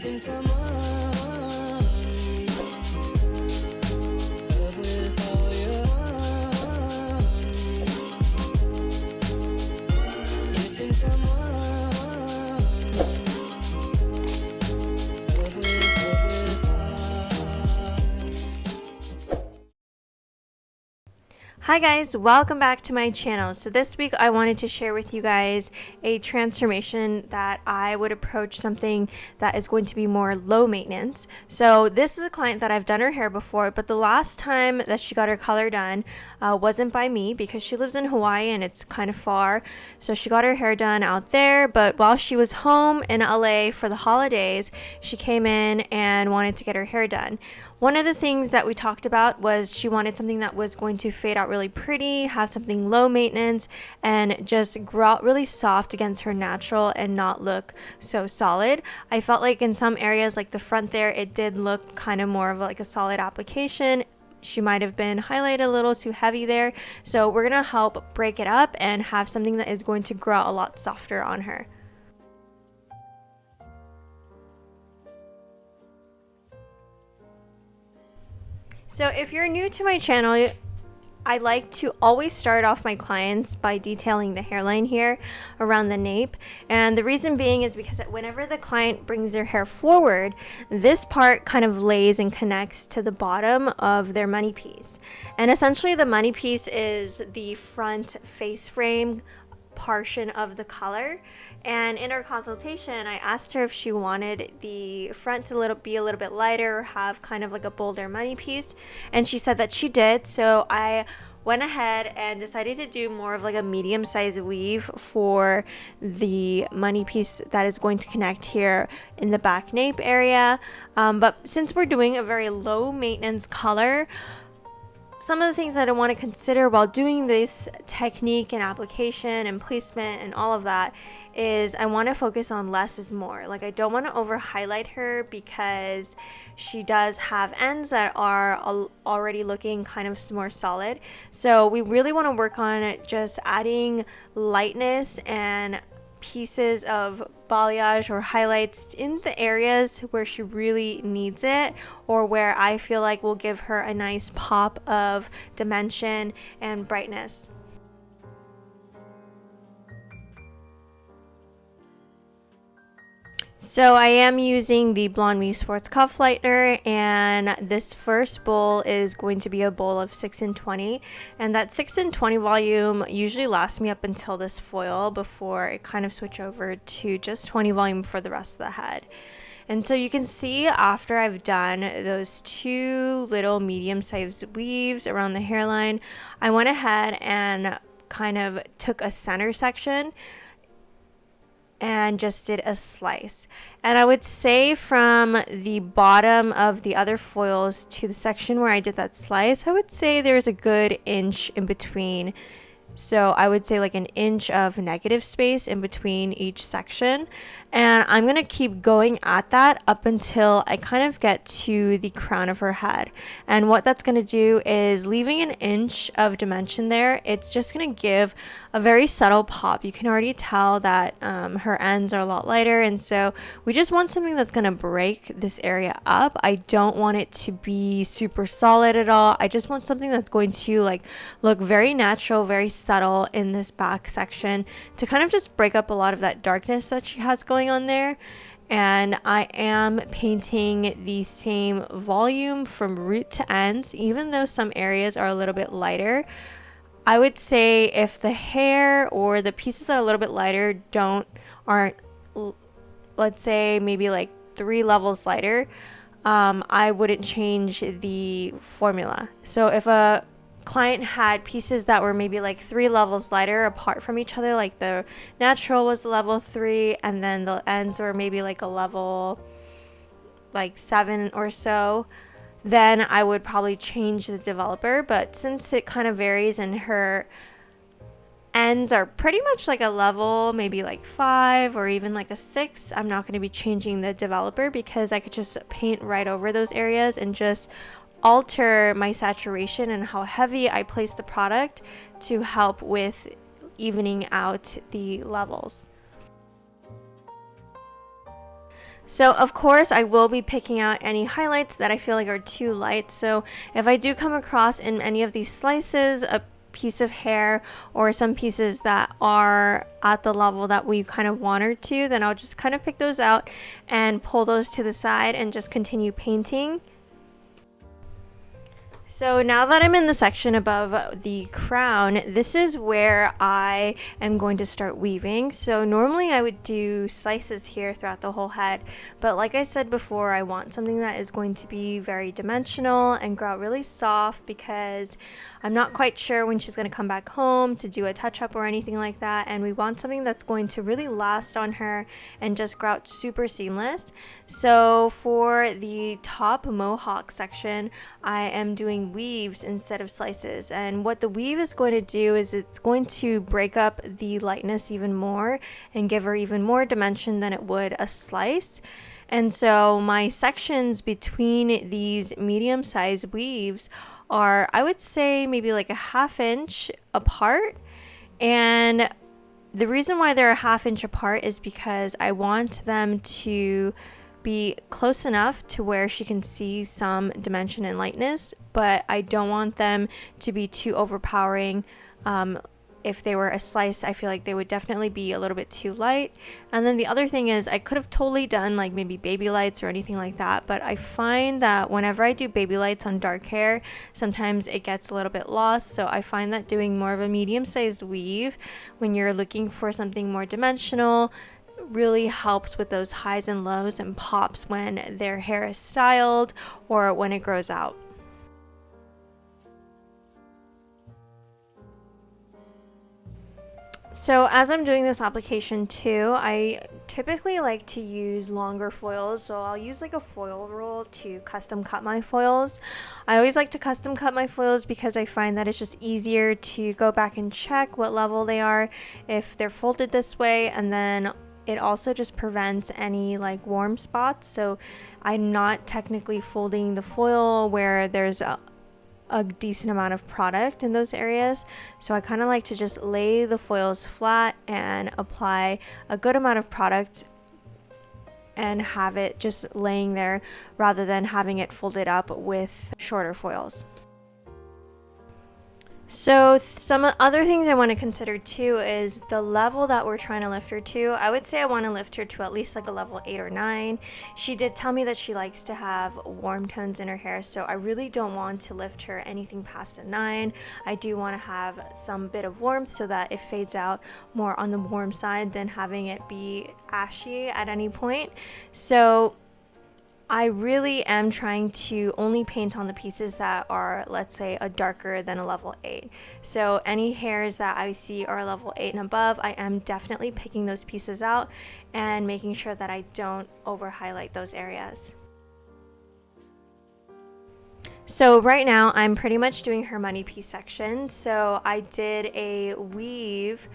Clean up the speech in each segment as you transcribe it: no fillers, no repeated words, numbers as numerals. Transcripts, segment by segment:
Missing someone. Love with all your heart. Missing someone. Love with heart. Hi guys, welcome back to my channel. So this week I wanted to share with you guys a transformation that I would approach something that is going to be more low maintenance. So this is a client that I've done her hair before, but the last time that she got her color done wasn't by me because she lives in Hawaii and it's kind of far. So she got her hair done out there, but while she was home in LA for the holidays, she came in and wanted to get her hair done. One of the things that we talked about was she wanted something that was going to fade out really pretty, have something low maintenance, and just grow out really soft against her natural and not look so solid. I felt like in some areas, like the front there, it did look kind of more of like a solid application. She might have been highlighted a little too heavy there. So we're going to help break it up and have something that is going to grow out a lot softer on her. So if you're new to my channel, I like to always start off my clients by detailing the hairline here around the nape. And the reason being is because whenever the client brings their hair forward, this part kind of lays and connects to the bottom of their money piece. And essentially the money piece is the front face frame portion of the color. And in our consultation, I asked her if she wanted the front to be a little bit lighter or have kind of like a bolder money piece, and she said that she did. So I went ahead and decided to do more of like a medium size weave for the money piece that is going to connect here in the back nape area. But since we're doing a very low maintenance color, some of the things that I want to consider while doing this technique and application and placement and all of that is I want to focus on less is more. Like I don't want to over highlight her because she does have ends that are already looking kind of more solid. So we really want to work on just adding lightness and pieces of balayage or highlights in the areas where she really needs it, or where I feel like will give her a nice pop of dimension and brightness. So I am using the Blonde Me Sports Cuff Lightener, and this first bowl is going to be a bowl of 6 and 20, and that 6 and 20 volume usually lasts me up until this foil before I kind of switch over to just 20 volume for the rest of the head. And so you can see after I've done those two little medium-sized weaves around the hairline, I went ahead and kind of took a center section and just did a slice. And I would say from the bottom of the other foils to the section where I did that slice, I would say there's a good inch in between. So I would say like an inch of negative space in between each section. And I'm going to keep going at that up until I kind of get to the crown of her head. And what that's going to do is leaving an inch of dimension there. It's just going to give a very subtle pop. You can already tell that her ends are a lot lighter. And so we just want something that's going to break this area up. I don't want it to be super solid at all. I just want something that's going to like look very natural, very subtle in this back section to kind of just break up a lot of that darkness that she has going on there. And I am painting the same volume from root to ends, even though some areas are a little bit lighter. I would say if the hair or the pieces that are a little bit lighter aren't, let's say maybe like 3 levels lighter, I wouldn't change the formula. So if a client had pieces that were maybe like 3 levels lighter apart from each other, like the natural was level 3 and then the ends were maybe like a level like 7 or so, then I would probably change the developer. But since it kind of varies and her ends are pretty much like a level maybe like 5 or even like a 6, I'm not going to be changing the developer because I could just paint right over those areas and just alter my saturation and how heavy I place the product to help with evening out the levels. So of course I will be picking out any highlights that I feel like are too light. So if I do come across in any of these slices a piece of hair or some pieces that are at the level that we kind of want her to, then I'll just kind of pick those out and pull those to the side and just continue painting. So now that I'm in the section above the crown, this is where I am going to start weaving. So normally I would do slices here throughout the whole head, but like I said before, I want something that is going to be very dimensional and grow out really soft, because I'm not quite sure when she's going to come back home to do a touch-up or anything like that, and we want something that's going to really last on her and just grow out super seamless. So for the top mohawk section, I am doing weaves instead of slices, and what the weave is going to do is it's going to break up the lightness even more and give her even more dimension than it would a slice. And so my sections between these medium-sized weaves are, I would say, maybe like a 1/2 inch apart. And the reason why they're a 1/2 inch apart is because I want them to be close enough to where she can see some dimension and lightness, but I don't want them to be too overpowering. If they were a slice, I feel like they would definitely be a little bit too light. And then the other thing is, I could have totally done like maybe baby lights or anything like that, but I find that whenever I do baby lights on dark hair, sometimes it gets a little bit lost. So I find that doing more of a medium-sized weave when you're looking for something more dimensional really helps with those highs and lows and pops when their hair is styled or when it grows out. So as I'm doing this application too, I typically like to use longer foils. So I'll use like a foil roll to custom cut my foils. I always like to custom cut my foils because I find that it's just easier to go back and check what level they are if they're folded this way, and then it also just prevents any like warm spots. So I'm not technically folding the foil where there's a decent amount of product in those areas. So I kind of like to just lay the foils flat and apply a good amount of product and have it just laying there rather than having it folded up with shorter foils. So some other things I want to consider too is the level that we're trying to lift her to. I would say I want to lift her to at least like a level 8 or 9. She did tell me that she likes to have warm tones in her hair, so I really don't want to lift her anything past a 9. I do want to have some bit of warmth so that it fades out more on the warm side than having it be ashy at any point. So I really am trying to only paint on the pieces that are, let's say, a darker than a level 8. So any hairs that I see are level 8 and above, I am definitely picking those pieces out and making sure that I don't over highlight those areas. So right now I'm pretty much doing her money piece section. So I did a weave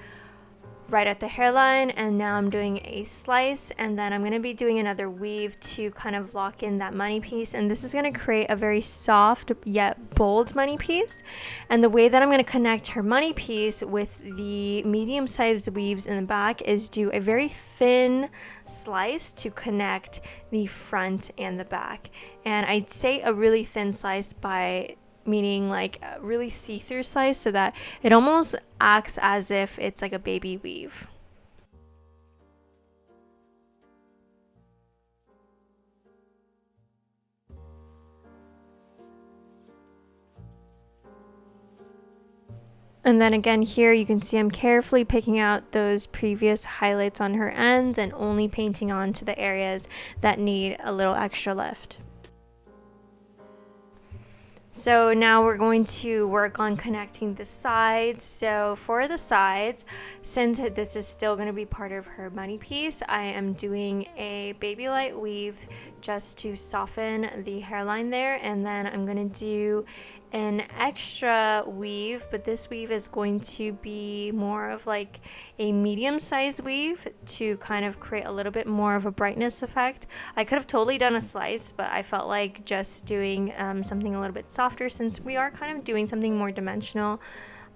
right at the hairline, and now I'm doing a slice, and then I'm going to be doing another weave to kind of lock in that money piece, and this is going to create a very soft yet bold money piece. And the way that I'm going to connect her money piece with the medium-sized weaves in the back is do a very thin slice to connect the front and the back. And I'd say a really thin slice by meaning like a really see-through slice, so that it almost acts as if it's like a baby weave. And then again here you can see I'm carefully picking out those previous highlights on her ends and only painting on to the areas that need a little extra lift. So now we're going to work on connecting the sides. So for the sides, since this is still going to be part of her money piece, I am doing a baby light weave just to soften the hairline there, and then I'm going to do an extra weave, but this weave is going to be more of like a medium-sized weave to kind of create a little bit more of a brightness effect. I could have totally done a slice, but I felt like just doing something a little bit softer, since we are kind of doing something more dimensional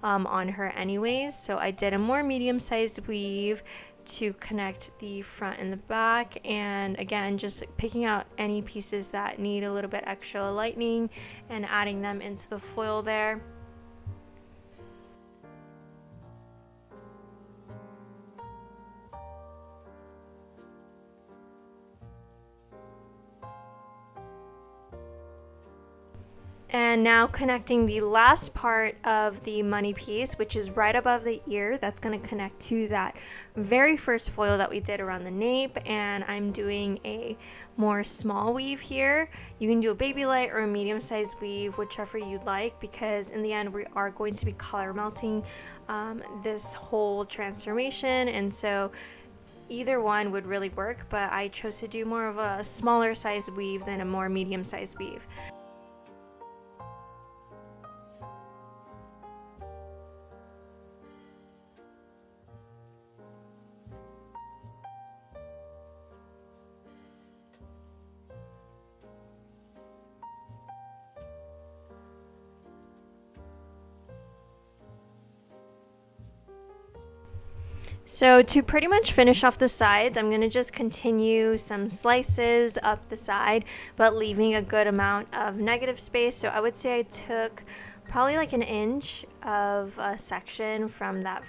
on her anyways. So I did a more medium-sized weave to connect the front and the back, and again just picking out any pieces that need a little bit extra lightening and adding them into the foil there. And now connecting the last part of the money piece, which is right above the ear. That's going to connect to that very first foil that we did around the nape. And I'm doing a more small weave here. You can do a baby light or a medium sized weave, whichever you like, because in the end we are going to be color melting this whole transformation. And so either one would really work, but I chose to do more of a smaller size weave than a more medium sized weave. So to pretty much finish off the sides, I'm going to just continue some slices up the side, but leaving a good amount of negative space. So I would say I took probably like an inch of a section from that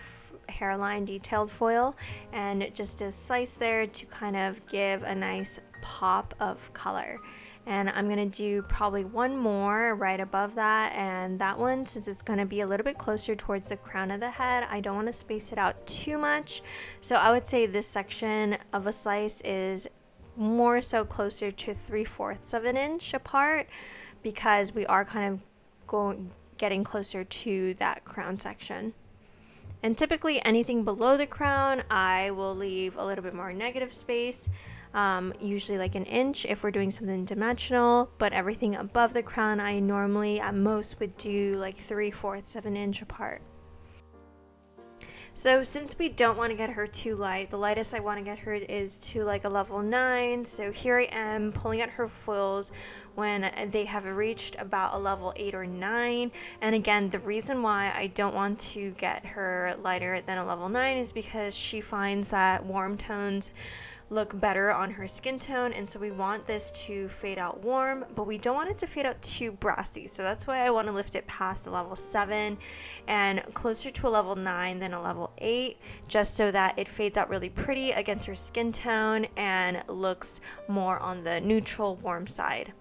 hairline detailed foil and just a slice there to kind of give a nice pop of color. And I'm going to do probably one more right above that, and that one, since it's going to be a little bit closer towards the crown of the head, I don't want to space it out too much. So I would say this section of a slice is more so closer to 3/4 of an inch apart, because we are kind of getting closer to that crown section. And typically anything below the crown, I will leave a little bit more negative space. Usually like an inch if we're doing something dimensional, but everything above the crown I normally at most would do like 3/4 of an inch apart. So since we don't want to get her too light, the lightest I want to get her is to like a level 9. So here I am pulling at her foils when they have reached about a level 8 or 9. And again, the reason why I don't want to get her lighter than a level 9 is because she finds that warm tones look better on her skin tone, and so we want this to fade out warm, but we don't want it to fade out too brassy. So that's why I want to lift it past a level 7 and closer to a level 9 than a level 8, just so that it fades out really pretty against her skin tone and looks more on the neutral warm side.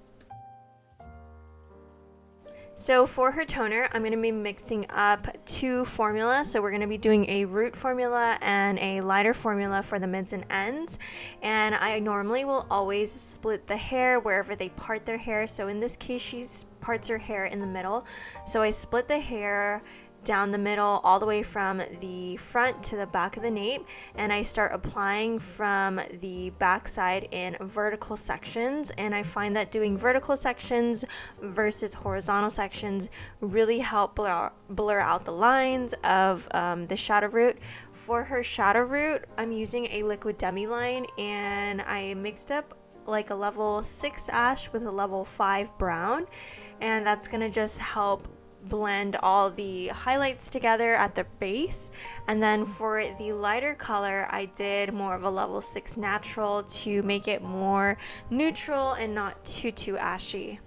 So for her toner, I'm going to be mixing up 2 formulas. So we're going to be doing a root formula and a lighter formula for the mids and ends. And I normally will always split the hair wherever they part their hair. So in this case, she parts her hair in the middle. So I split the hair down the middle all the way from the front to the back of the nape, and I start applying from the back side in vertical sections. And I find that doing vertical sections versus horizontal sections really help blur out the lines of the shadow root. For her shadow root, I'm using a liquid demi line, and I mixed up like a level 6 ash with a level 5 brown, and that's gonna just help blend all the highlights together at the base. And then for the lighter color, I did more of a level 6 natural to make it more neutral and not too ashy.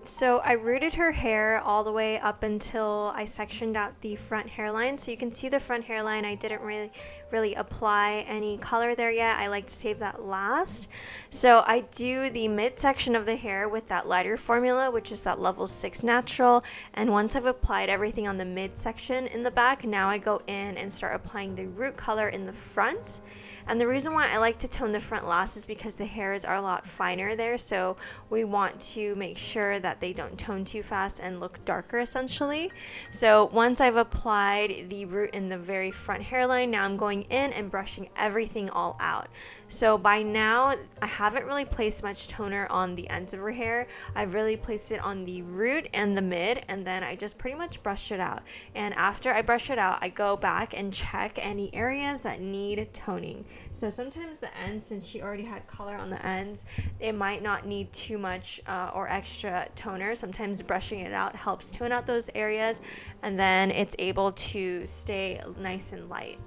So I rooted her hair all the way up until I sectioned out the front hairline. So you can see the front hairline, I didn't really apply any color there yet. I like to save that last. So I do the midsection of the hair with that lighter formula, which is that level 6 natural. And once I've applied everything on the midsection in the back, now I go in and start applying the root color in the front. And the reason why I like to tone the front last is because the hairs are a lot finer there. So we want to make sure that they don't tone too fast and look darker essentially. So once I've applied the root in the very front hairline, now I'm going going in and brushing everything all out. So by now, I haven't really placed much toner on the ends of her hair. I've really placed it on the root and the mid, and then I just pretty much brush it out. And after I brush it out, I go back and check any areas that need toning. So sometimes the ends, since she already had color on the ends, it might not need too much or extra toner. Sometimes brushing it out helps tone out those areas, and then it's able to stay nice and light.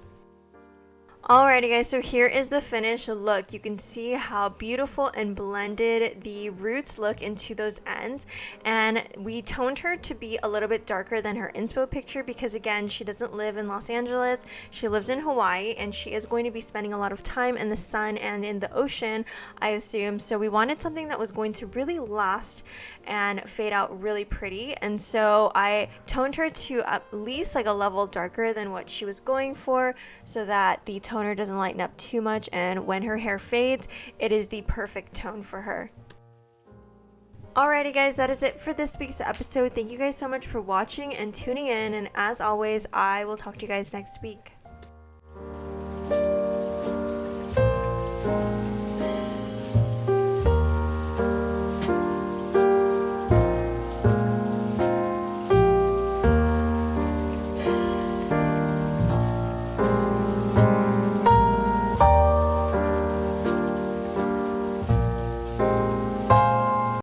Alrighty guys, so here is the finished look. You can see how beautiful and blended the roots look into those ends, and we toned her to be a little bit darker than her inspo picture because again, she doesn't live in Los Angeles, she lives in Hawaii, and she is going to be spending a lot of time in the sun and in the ocean, I assume. So we wanted something that was going to really last and fade out really pretty, and so I toned her to at least like a level darker than what she was going for so that the toner doesn't lighten up too much, and when her hair fades, it is the perfect tone for her. Alrighty guys, that is it for this week's episode. Thank you guys so much for watching and tuning in, and as always, I will talk to you guys next week.